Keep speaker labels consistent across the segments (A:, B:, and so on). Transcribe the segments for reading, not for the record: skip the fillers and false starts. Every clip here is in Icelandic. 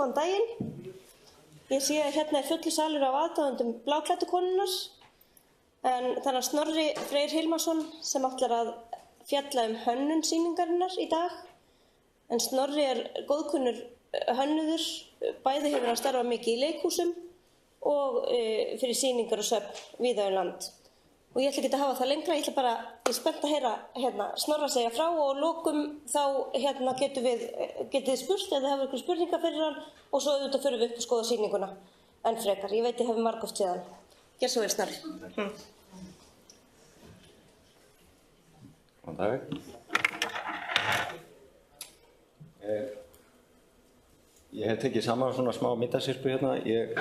A: góðan daginn. Ég sé að hérna fullu salur af aðdáendum bláklæddu-konunnar, en þannig að Snorri Freyr Hilmarsson sem ætlar að fjalla hönnun sýningarinnar í dag. En Snorri góðkunnur hönnuður, bæði hefur hann starfað mikið í leikhúsum og fyrir sýningar og söfn víða land. Og ég ætla ekki að hafa það lengra, ég er spennt að heyra Snorra segja frá og lokum þá getið þið spurt eða hafa ykkur spurningar fyrir hann og svo auðvitað förum við upp og skoða sýninguna enn frekar. Ég veit ég hef margoft séð hann. Gjör svo vel, Snorri.
B: Góðan dag. Ég hef tekið saman svona smá middagssyrpu hérna. Ég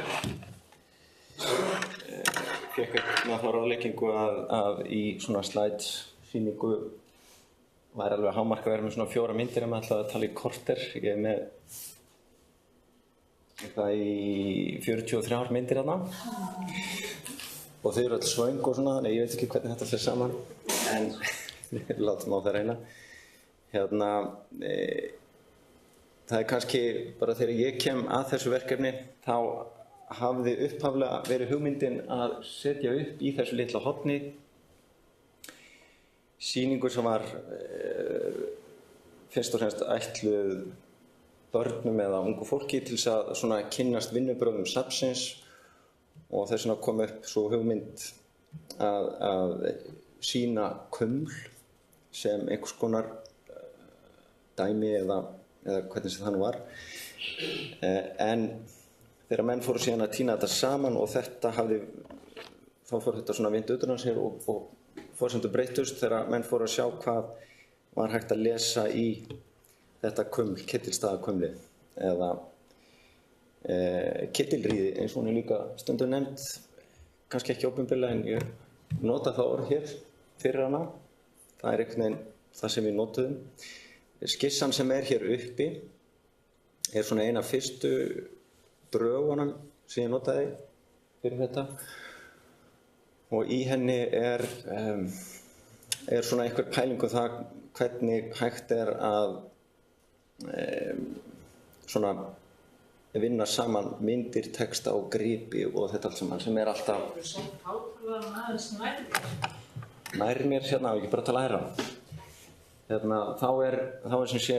B: fékk þá ráðleggingu að í svona slædssýningu væri alveg hámark að vera með svona 4 myndir ef maður ætlaði að tala í korter. Ég er með eitthvað í 43 myndir þarna og þau eru öll svöng og svona, þannig ég veit ekki hvernig þetta fer saman en við látum á það reyna. Það kannski bara þegar ég kem að þessu verkefni þá hafði upphaflega verið hugmyndin að setja upp í þessu litla horni sýningu sem var fyrst og fremst ætluð börnum eða ungu fólki til þess að svona kynnast vinnubrögðum safnsins og þess vegna kom upp svo hugmynd að sýna kuml sem einhvers konar dæmi eða hvernig sem það nú var. En þegar menn fóru síðan að tína þetta saman og þá fór þetta svona vind utan á sér og forsendur breyttust þegar menn fóru að sjá hvað var hægt að lesa í þetta kuml, Ketilsstaðakumli eða Ketilríði eins og hún líka stundum nefnd, kannski ekki opinberlega en ég nota það orð hér fyrir hana. Það einhvern veginn það sem við notuðum. Skissan sem hér uppi svona eina fyrstu drögunum sem ég notaði fyrir þetta og í henni svona einhver pæling það hvernig hægt að svona vinna saman myndir, texta og gripi og þetta allt saman sem alltaf nær mér hérna og ekki bara til að læra. Þá sem sé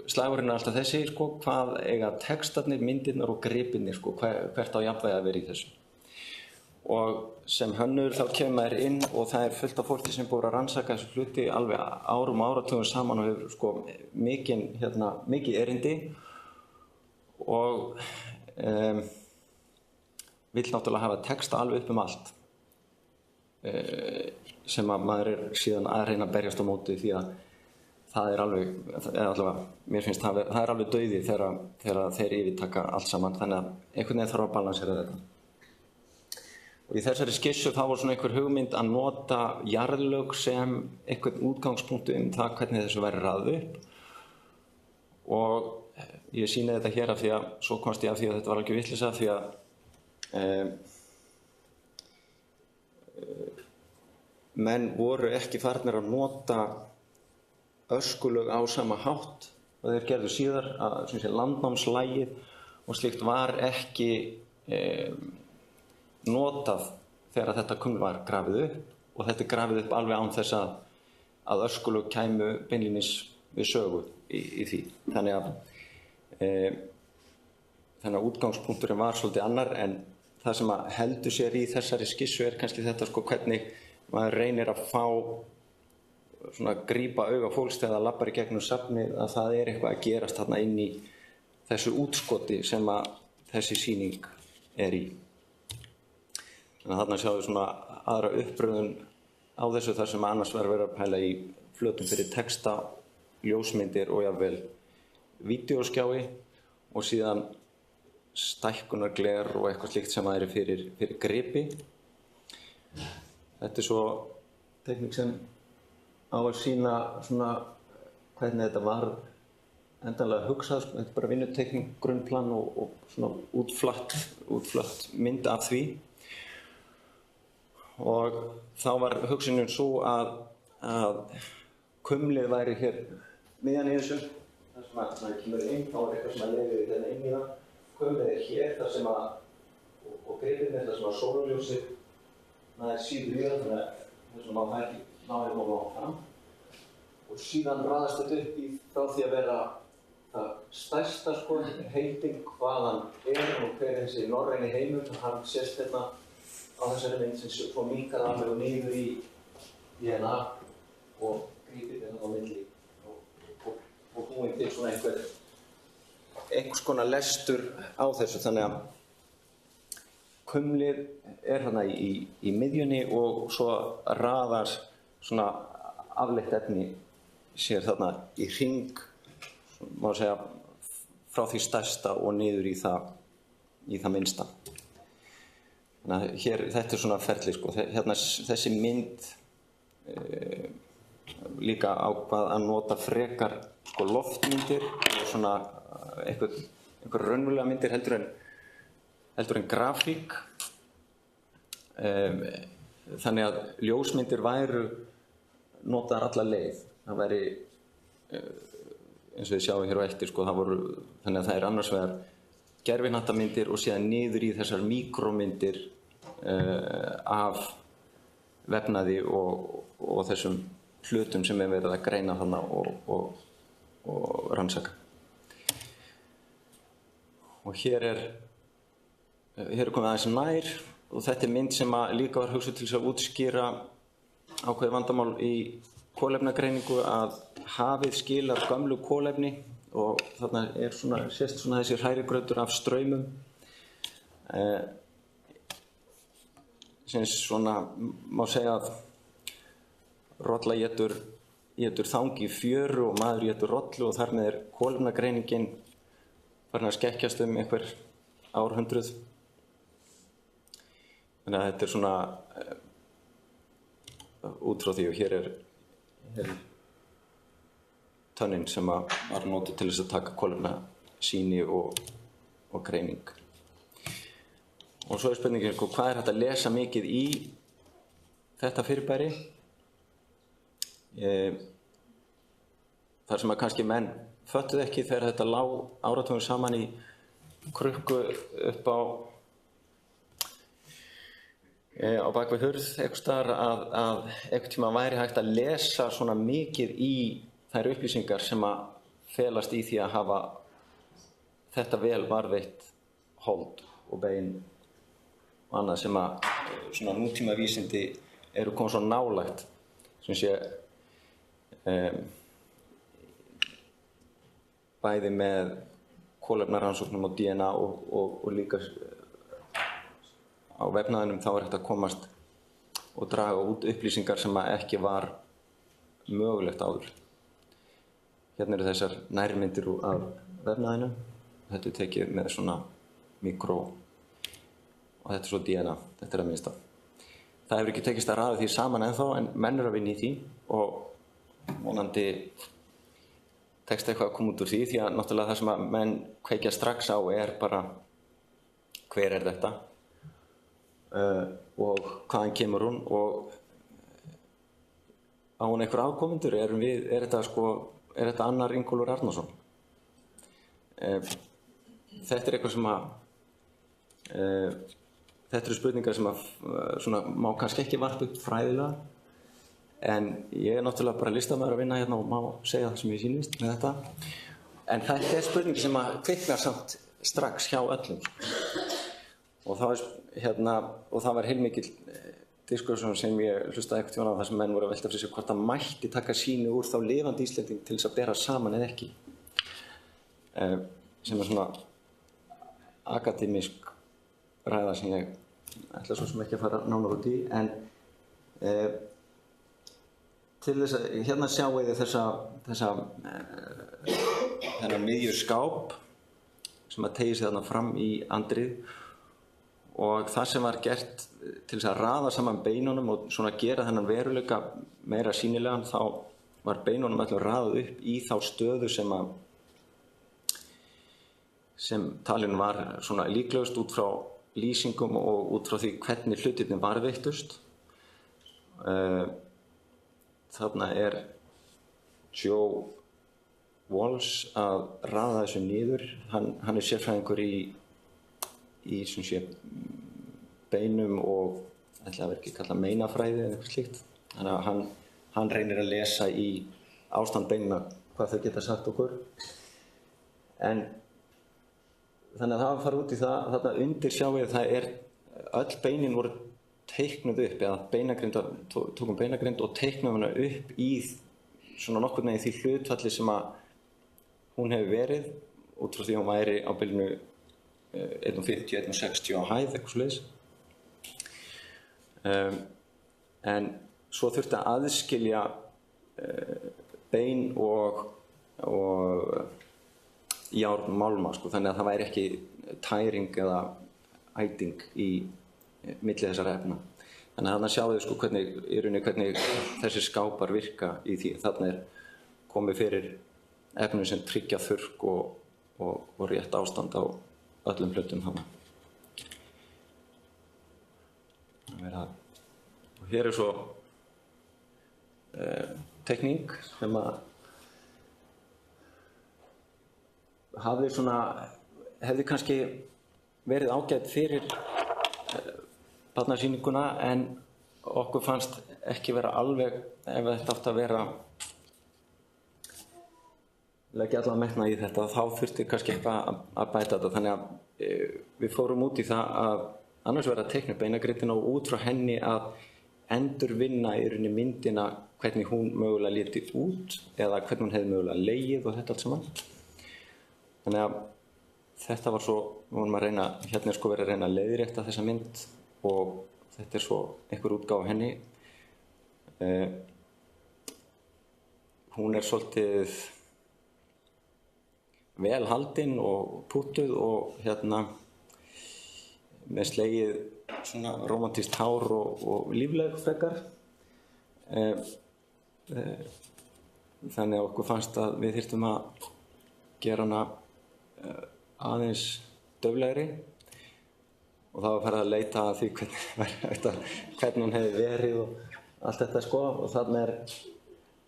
B: slagurinn alltaf þessi, hvað eiga textarnir, myndirnar og gripirnir, hvert á jafnvægi að vera í þessu. Og sem hönnur þá kemur maður inn og það fullt af fólki sem búið að rannsaka þessu hluti alveg árum og áratugum saman og hefur mikið erindi og vill náttúrulega hafa texta alveg upp allt sem að maður síðan að reyna að berjast á móti því að það alveg, allavega, mér finnst það alveg dauði þegar þeir yfirtaka allt saman, þannig að einhvern veginn þarf að balansera þetta. Og í þessari skissu þá var svona einhver hugmynd að nota jarðlög sem einhvern útgangspunktu það hvernig þessu væri raðið upp og ég sýni þetta hér af því að, svo komst ég af því að þetta var alveg vitleysa því að menn voru ekki farnir að nota öskulög á sama hátt og þeir gerðu síðar að landnámslagið og slíkt var ekki notað þegar þetta kuml var grafið upp og þetta grafið upp alveg án þess að öskulög kæmu beinlínis við sögu í því. Þannig að útgangspunkturinn var svolítið annar en það sem að heldur sér í þessari skissu kannski þetta hvernig maður reynir að fá svona grípa auga fólks þegar það lappar í gegnum safnið að það eitthvað að gerast þarna inn í þessu útskoti sem að þessi sýning í. Þannig að þarna sjáum við svona aðra uppröðun á þessu þar sem annars verður að pæla í flötum fyrir texta, ljósmyndir og jafnvel vídeóskjái og síðan stækkunargler og eitthvað slíkt sem það fyrir gripi. Þetta svo tekník sem á að sýna svona hvernig þetta var endanlega hugsað, þetta bara vinnutekník, grunnplan og svona útflatt mynd af því. Og þá var hugsunin svo að kumlið væri hér miðjan í þessu þar sem maður kemur inn, þá eitthvað sem lefið hérna inn í það. Kumlið hér þar sem og gripið þar sem sólarljósið nær síður í það, þannig að þess að maður ekki náði nógu fram. Og síðan raðast þetta upp í frá því að vera það stærsta heiting hvaðan og hver þessi norræni heimur. Hann sést hérna á þessari mynd sem svo minnkar alveg og niður í DNA og grípið hérna á milli og búin til svona einhvers konar lestur á þessu. Þannig að kumlið hérna í miðjunni og svo raðar svona afleitt efni sér þarna í hring, má segja, frá því stærsta og niður í það minnsta. Þannig að hér, þetta svona ferli, hérna þessi mynd líka ákvað að nota frekar loftmyndir og svona einhver raunverulega myndir heldur en grafík. Þannig að ljósmyndir væru notaðar alla leið. Það væri, eins og við sjáum hér á eftir, þannig að það annars vegar gervihnattamyndir og síðan niður í þessar míkrómyndir af vefnaði og þessum hlutum sem verið að greina þarna og rannsaka. Og hér er komið aðeins nær og þetta mynd sem líka var hugsuð til þess að útskýra ákveðið vandamál í kolefnagreiningu, að hafið skilar gömlu kolefni og þarna sést þessi hrærigrautur af straumum sem má segja að rolla étur þang í fjöru og maður étur rollu og þar með kolefnagreiningin farin að skekkjast einhver árhundruð. Þannig að þetta svona út frá því og hér er tönnin sem var notuð til þess að taka kolefnasýni og greining. Og svo spurningin, hvað hægt að lesa mikið í þetta fyrirbæri? Þar sem kannski menn föttuðu ekki þegar þetta lá áratugum saman í krukku upp á bakvið hurð einhvers staðar að einhvern tíma væri hægt að lesa svona mikið í þær upplýsingar sem að felast í því að hafa þetta vel varðveitt hold og bein og annað sem að svona nútíma vísindi eru komið svo nálægt sem sé bæði með kolefnarannsóknum og DNA og líka á vefnaðinum. Þá hægt að komast og draga út upplýsingar sem ekki var mögulegt áður. Hérna eru þessar nærmyndir af vefnaðinu. Þetta er tekið með svona mikró og þetta er svo DNA. Þetta er að minnsta. Það hefur ekki tekist að raða því saman ennþá en menn eru að vinna í því og vonandi tekst eitthvað að koma út úr því að náttúrulega það sem að menn kveikja strax á er bara hver er þetta og hvaðan kemur hún og á hún einhver afkomendur, er þetta annar Ingólfur Arnarson? Þetta er eitthvað sem að þetta eru spurningar sem að má kannski ekki varpa upp fræðilega en ég náttúrulega bara listamaður að vinna hérna og má segja það sem ég sýnist með þetta en þetta er spurning sem að kviknar samt strax hjá öllum og það var heilmikill diskusjón sem ég hlustaði einhvern tímann á þar sem menn voru að velta fyrir sig hvort það mætti taka sýni úr þá lifandi Íslending til þess að bera saman eða ekki sem er svona akademísk ræða sem ég ætla svo sem ekki að fara nánar út í en til þess að hérna sjáum við þennan miðjurskáp sem að teygir sig þarna fram í andrið og það sem var gert til þess að raða saman beinunum og svona gera þennan veruleika meira sýnilegan þá var beinunum öllum raðað upp í þá stöðu sem talin var svona líklegust út frá lýsingum og út frá því hvernig hlutirnir varðveittust. Þarna er Joe Walls að raða þessu niður. Hann sérfræðingur í sem sé beinum og ætla að vera ekki kallað meinafræði eða eitthvað slíkt. Þannig að hann reynir að lesa í ástand beinna hvað þau geta sagt okkur. En þannig að það var að fara út í það, þarna undir sjáið það öll beinin voru teiknuð upp, eða tókum beinagrind og teiknuðum hana upp í svona nokkurn veginn því hlutfalli sem að hún hefur verið út frá því hún væri á bilinu 1,50, 1,60 á hæð, eitthvað svoleiðis. En svo þurfti að aðskilja bein og járnmálma, sko, þannig að það væri ekki tæring eða æting í milli þessara efna. Þannig að þarna sjáum við sko hvernig þessi skápar virka í því. Þarna komið fyrir efnum sem tryggja þurrk og rétt ástand á öllum hlutum hana. Og hér svo tekník sem að hefði kannski verið ágætt fyrir barnasýninguna en okkur fannst ekki vera alveg, ef þetta átti að vera leggja allan metnað í þetta, þá þurfti kannski eitthvað að bæta þetta. Þannig að við fórum út í það að annars vera að teikna beinagrindina og út frá henni að endurvinna í rauninni myndina hvernig hún mögulega liti út eða hvernig hún hefði mögulega legið og þetta allt saman. Þannig að þetta var svo, við vorum að reyna, hérna sko verið að reyna að leiðrétta þessa mynd og þetta svo einhver útgáfa henni. Hún svolítið vel haldin og púttuð og hérna með slegið svona rómantískt hár og lífleg frekar. Þannig að okkur fannst að við þyrftum að gera hana aðeins dauflegri og það var farið að leita að því hvernig hún hefði verið og allt þetta sko, og þannig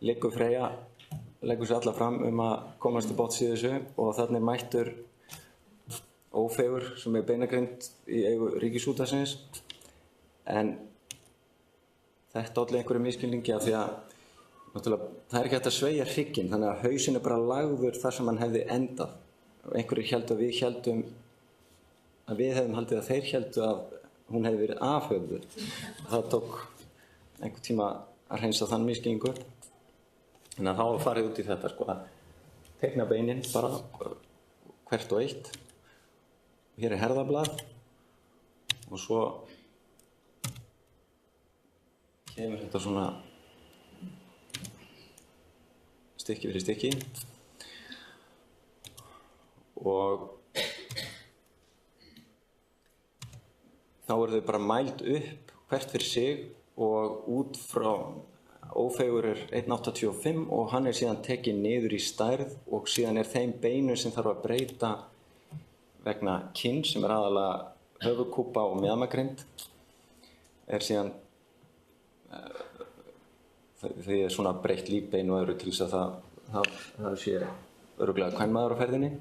B: liggur Freyja leggur sér alla fram að komast til botns í þessu og þannig mættur Ófeigur sem beinagrind í eigu Ríkisútvarpsins, en þetta olli einhverju misskilningi af því að náttúrulega það ekki hægt að sveigja hrygginn, þannig að hausinn bara lagður þar sem hann hefði endað. Einhverjir héldu að við hefðum haldið að þeir héldu að hún hefði verið afhöfðuð. Það tók einhver tíma að hreinsa þann misskilningu. En þá var farið út í þetta sko, að teikna beinin bara hvert og eitt. Hér herðablað og svo kemur þetta svona stykki fyrir stykki og þá þau bara mæld upp hvert fyrir sig og út frá Ófeigur 1,85 og hann síðan tekinn niður í stærð og síðan þeim beinum sem þarf að breyta vegna kinn sem aðalega höfuðkúpa og mjaðmagrind síðan því svona breytt lífbein og öðru til þess að það sé örugglega kvenmaður á ferðinni.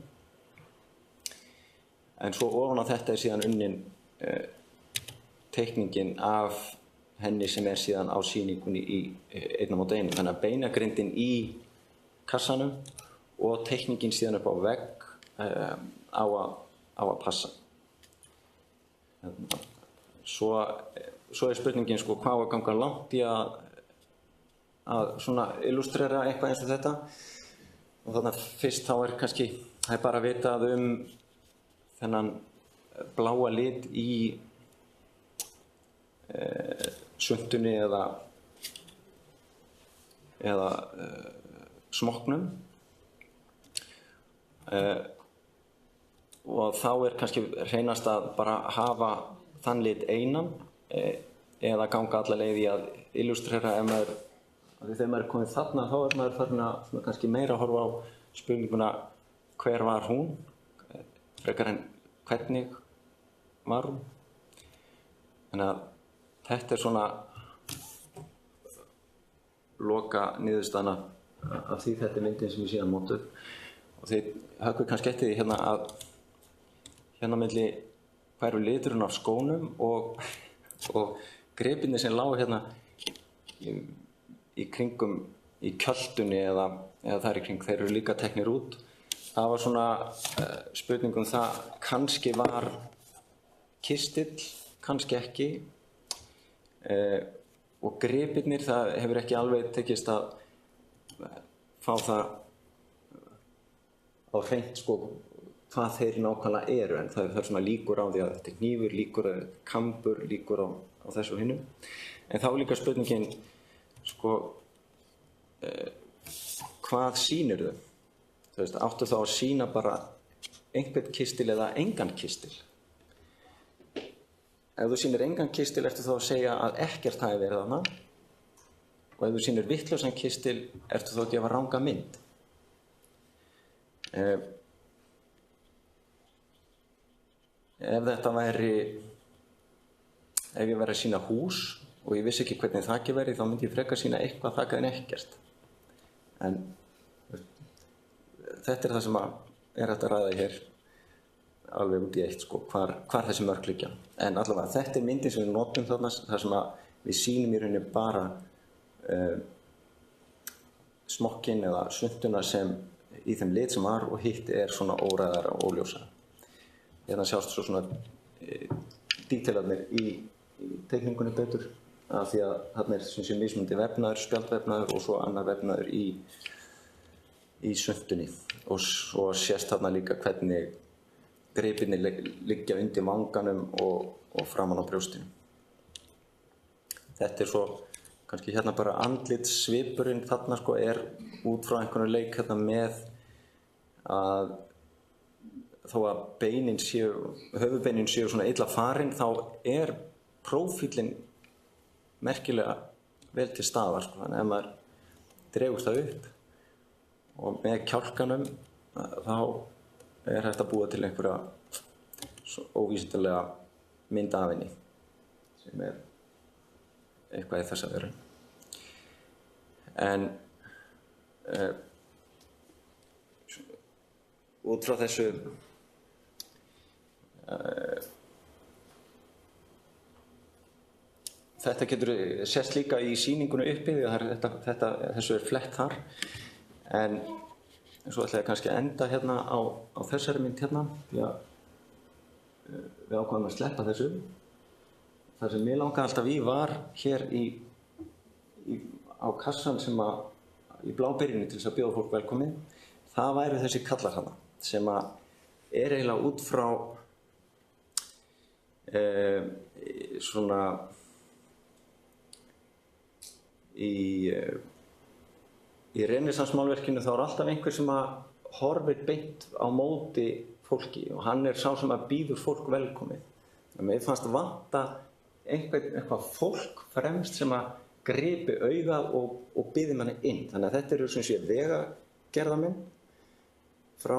B: En svo ofan á þetta síðan unnin teikningin af henni sem síðan á sýningunni í 1:1. Þannig að beinagrindin í kassanum og teikningin síðan upp á vegg á að passa. Svo spurningin sko, hvað á að ganga langt í að svona illustrera eitthvað eins og þetta. Og þannig að fyrst þá kannski það bara vitað þennan bláa lit í svuntunni eða smokknum. Og þá kannski hreinast að bara hafa þann lit einan eða ganga alla leið í að illustrera þegar maður komið þarna þá maður farin að kannski meira horfa á spurninguna hver var hún frekar en hvernig var hún. Þannig að þetta svona loka niðurstaðan af því þetta myndin sem ég síðan mótuð og þið höggvið kannski eftir því hérna að hérna milli hverju liturinn af skónum og gripinni sem lágu hérna í kringum í kjöldunni eða þar í kring, þeir eru líka teknir út. Það var svona spurning það, kannski var kistill, kannski ekki og gripirnir, það hefur ekki alveg tekist að fá það á hreint sko hvað þeir nákvæmlega eru, en það er svona líkur á því að þetta er hnífur, líkur að þetta er kambur, líkur á þessu og hinu. En þá er líka spurningin sko hvað sýnir þau? Þú veist, áttu þá að sýna bara einhvern kistil eða engan kistil? Ef þú sýnir engan kistil ertu þá að segja að ekkert hafi verið þarna og ef þú sýnir vitlausan kistil ertu þá að gefa ranga mynd. Ef þetta væri, ef ég væri að sýna hús og ég vissi ekki hvernig þakið væri, þá myndi ég frekar sýna eitthvað þakað en ekkert. En þetta er það sem er hægt að ræða hér alveg út í eitt, sko, hvar þessi mörk liggja. En allavega, þetta er myndin sem við notum þarna, þar sem við sýnum í rauninni bara smokkinn eða svunntuna sem í þeim lit sem var og hitt er svona óræðara og óljósara. Hérna sjást svo svona dítelarnir í teikningunni betur af því að þarna er sem sé mismunandi vefnaður, spjaldvefnaður og svo annar vefnaður í svuntunni og svo sést þarna líka hvernig gripirnir liggja undir vanganum og framan á brjóstinu. Þetta er svo kannski hérna bara andlitssvipurinn þarna sko er út frá einhvern leik hérna með að þó að höfuðbeinin séu svona illa farin þá er prófílinn merkilega vel til staðar sko. Þannig að ef maður dregust það upp og með kjálkanum þá er hægt að búa til einhverja óvísindalega mynd af henni sem er eitthvað í þessa veru. En út frá þessu þetta getur sést líka í sýningunni uppi því að þessu er flett þar en svo ætla ég kannski að enda hérna á þessari mynd hérna því að við ákváðum að sleppa þessu. Það sem mig langaði alltaf í var hér á kassan sem í blábyrjunni til þess að bjóða fólk velkomin. Það væru þessi kallar hana sem er eiginlega út frá svona í renesansmálverkinu þá er alltaf einhver sem horfir beint á móti fólki og hann er sá sem býður fólk velkomið. Mér fannst vanta eitthvað fólk fremst sem gripi augað og biði manni inn. Þannig að þetta eru sem sé vegagerðarmenn frá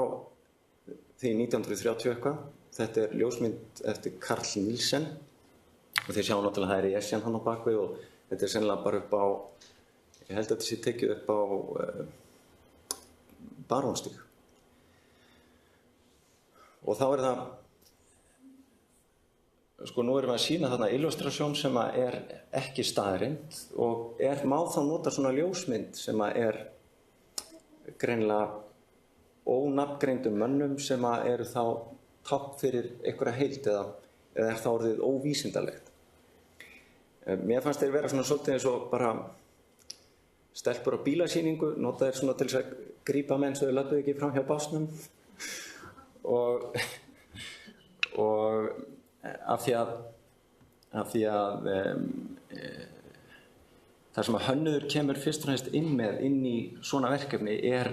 B: því 1930 eitthvað. Þetta er ljósmynd eftir Carl Nielsen og þeir sjá náttúrulega það er Esjan hann á bakvið og þetta er sennilega bara upp á, ég held að þetta sé tekið upp á Barónstíg. Og þá er það, sko nú erum við að sýna þarna illustrasjón sem er ekki staðreind og má þá nota svona ljósmynd sem er greinilega ónafngreindum mönnum sem eru þá tákn fyrir einhverja heild eða er það orðið óvísindalegt. Mér fannst þeir vera svona svolítið eins og bara stelpur á bílasýningu, nota þeir svona til þess að grípa menn svo þau löbbuðu ekki fram hjá básnum og af því að það sem hönnuður kemur fyrst og fremst inn í svona verkefni er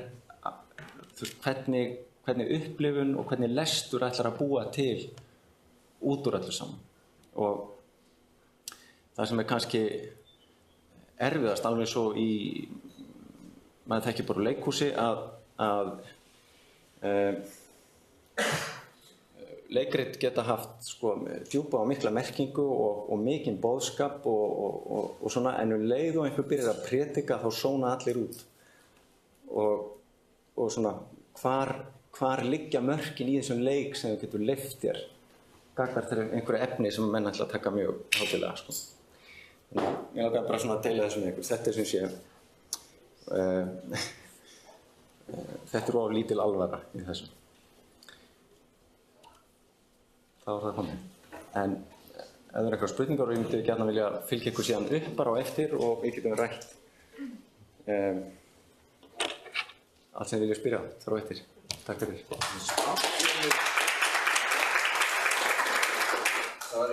B: hvernig upplifun og hvernig lestur ætlar að búa til út úr öllu saman. Og það sem er kannski erfiðast alveg svo maður þekkir bara leikhúsi að leikrit geta haft sko djúpa og mikla merkingu og mikinn boðskap og svona en leið og einhver byrjar að predika þá sóna allir út og svona hvar liggja mörkin í þessum leik sem þú getur leyft þér gagnvart einhverju efni sem menn ætla að taka mjög hátíðlega, sko. Þannig að ég langar bara svona að deila þessu með ykkur. Þetta sem sé, þetta of lítil alvara í þessu. Það var það komið. En ef það eitthvað spurningar og ég myndi gjarnan vilja fylgja ykkur síðan upp bara á eftir og við getum rætt allt sem þið viljið spyrja þar á eftir. Takk fyrir. Það var